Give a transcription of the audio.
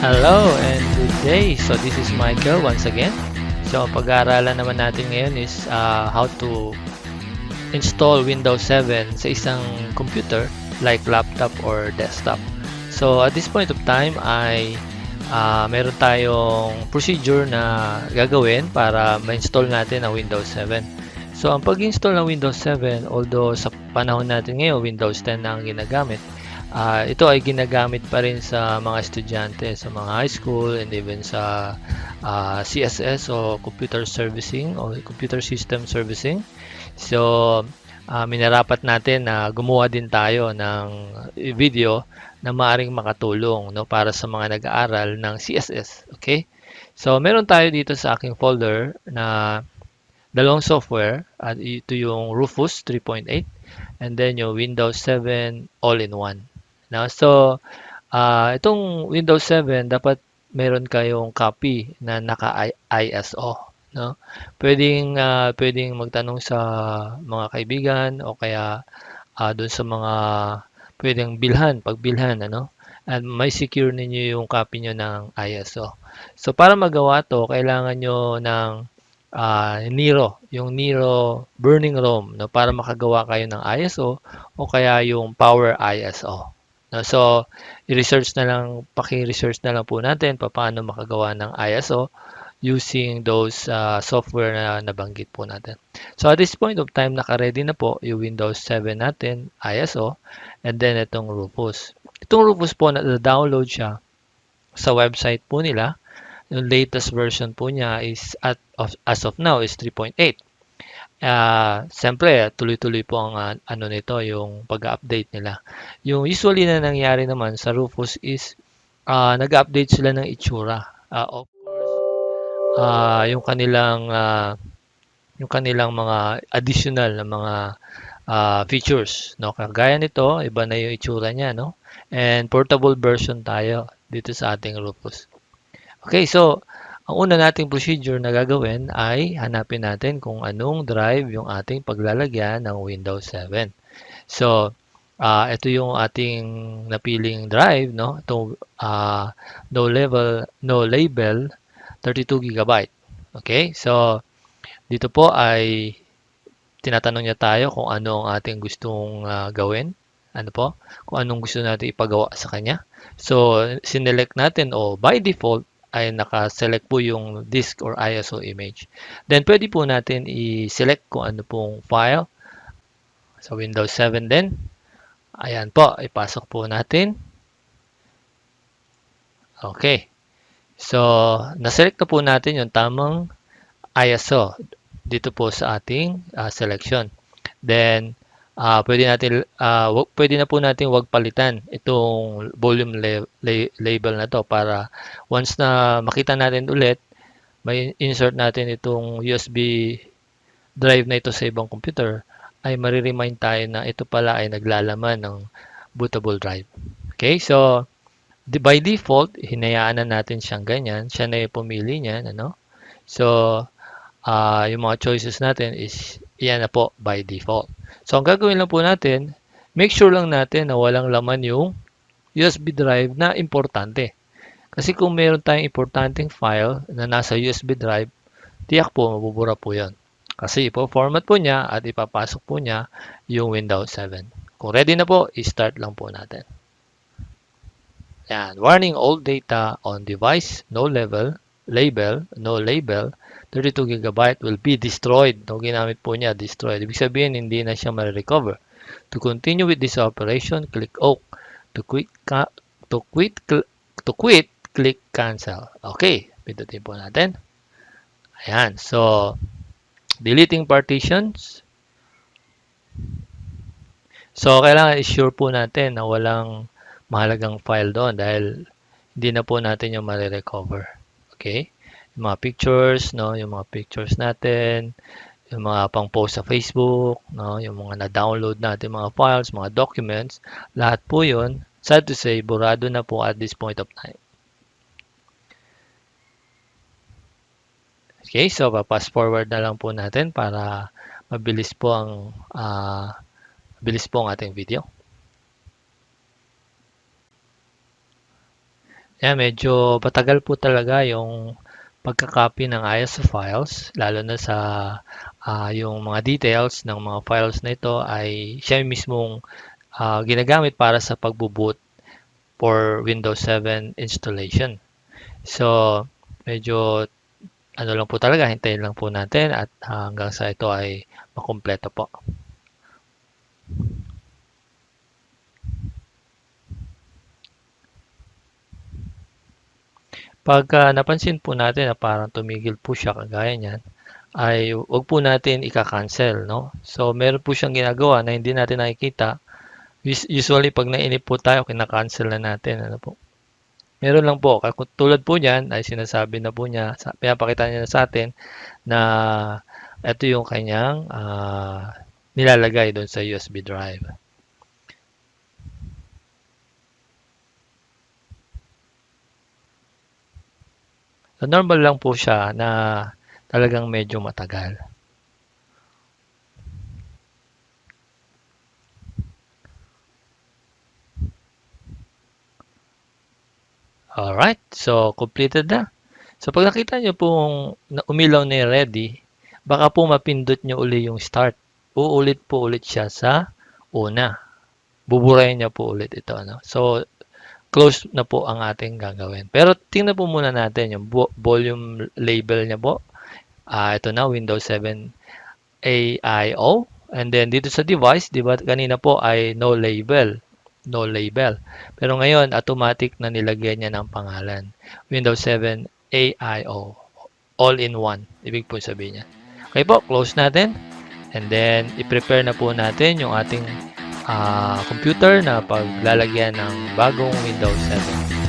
Hello and good day. So this is Michael once again. So ang pag-aaralan naman natin ngayon is how to install Windows 7 sa isang computer like laptop or desktop. So at this point of time ay meron tayong procedure na gagawin para ma-install natin ang Windows 7. So ang pag-install ng Windows 7, although sa panahon natin ngayon Windows 10 na ang ginagamit, ito ay ginagamit pa rin sa mga estudyante sa mga high school and even sa CSS o Computer Servicing o Computer System Servicing. So, minarapat natin na gumawa din tayo ng video na maaring makatulong, no, para sa mga nag-aaral ng CSS. Okay? So, meron tayo dito sa aking folder na dalawang software at ito yung Rufus 3.8 and then yung Windows 7 all-in-one. No? So, itong Windows 7 dapat meron kayong copy na naka-ISO, no? Pwedeng magtanong sa mga kaibigan o kaya doon sa mga pwedeng pagbilhan, ano? At may secure ninyo yung copy nyo ng ISO. So, para magawa to, kailangan nyo ng yung Nero Burning ROM, no? Para makagawa kayo ng ISO o kaya yung Power ISO. No, so, paki-research na lang po natin paano makagawa ng ISO using those software na nabanggit po natin. So, at this point of time, naka-ready na po yung Windows 7 natin, ISO, and then itong Rufus. Itong Rufus po, na-download siya sa website po nila. Yung latest version po niya is as of now is 3.8. Siyempre, tuloy-tuloy po ang ano nito, yung pag-update nila. Yung usually na nangyari naman sa Rufus is nag-update sila ng itsura. Of course, yung kanilang mga additional na mga features, no? Kagaya nito, iba na yung itsura niya, no? And portable version tayo dito sa ating Rufus. Okay, so ang una nating procedure na gagawin ay hanapin natin kung anong drive yung ating paglalagyan ng Windows 7. So, ito yung ating napiling drive, no? Ito, no label, 32 GB. Okay, so dito po ay tinatanong niya tayo kung ano ang ating gustong gawin. Ano po? Kung anong gusto natin ipagawa sa kanya. So, sinelect natin by default, ay naka-select po yung disk or ISO image. Then, pwede po natin i-select kung ano pong file. Sa Windows 7 din. Ayan po, ipasok po natin. Okay. So, na-select na po natin yung tamang ISO dito po sa ating selection. Then, pwede na po natin wag palitan itong volume label na to para once na makita natin ulit, may insert natin itong USB drive na ito sa ibang computer, ay mariremind tayo na ito pala ay naglalaman ng bootable drive. Okay, so by default, hinayaan na natin siyang ganyan. Siya na yung pumili niyan, ano? So, yung mga choices natin is yan na po by default. So, ang gagawin lang po natin, make sure lang natin na walang laman yung USB drive na importante. Kasi kung meron tayong importanteng file na nasa USB drive, tiyak po mabubura po yan. Kasi ipo-format po niya at ipapasok po niya yung Windows 7. Kung ready na po, i-start lang po natin. Yan. Warning, all data on device, no label, 32 GB will be destroyed. No, ginamit po niya, destroyed. Ibig sabihin, hindi na siya ma-recover. To continue with this operation, click OK. To quit, click cancel. Okay, pindutin po natin. Ayan, so, deleting partitions. So, kailangan i-sure po natin na walang mahalagang file doon dahil hindi na po natin yung ma-recover. Okay? Yung mga pictures, no, yung mga pictures natin, yung mga pang-post sa Facebook, no, yung mga na-download natin mga files, mga documents, lahat po 'yun, sad to say, burado na po at this point of time. Okay, so pa-fast forward na lang po natin para mabilis po ang ating video. Yan, medyo matagal po talaga yung pagka-copy ng ISO files, lalo na sa yung mga details ng mga files na ito ay siya mismong ginagamit para sa pagbo-boot for Windows 7 installation. So, medyo ano lang po talaga, hintayin lang po natin at hanggang sa ito ay makumpleto po. Pagka napansin po natin na parang tumigil po siya kagaya niyan, ay wag po natin ika-cancel, no? So, meron po siyang ginagawa na hindi natin nakikita. Usually, pag nainip po tayo, kina-cancel na natin. Ano po? Meron lang po. Tulad po niyan, ay sinasabi na po niya, pinapakita niya na sa atin na ito yung kanyang nilalagay doon sa USB drive. So, normal lang po siya na talagang medyo matagal. Alright, so completed na. So pag nakita nyo pong umilaw na yung ready, baka po mapindot nyo uli yung start. Uulit po ulit siya sa una. Buburahin niya po ulit ito. Ano? So close na po ang ating gagawin. Pero tingnan po muna natin yung volume label niya po. Ito na, Windows 7 AIO. And then dito sa device, di ba kanina po ay no label. No label. Pero ngayon, automatic na nilagyan niya ng pangalan. Windows 7 AIO. All in one. Ibig po sabihin niya. Okay po, close natin. And then, i-prepare na po natin yung ating computer na paglalagyan ng bagong Windows 7.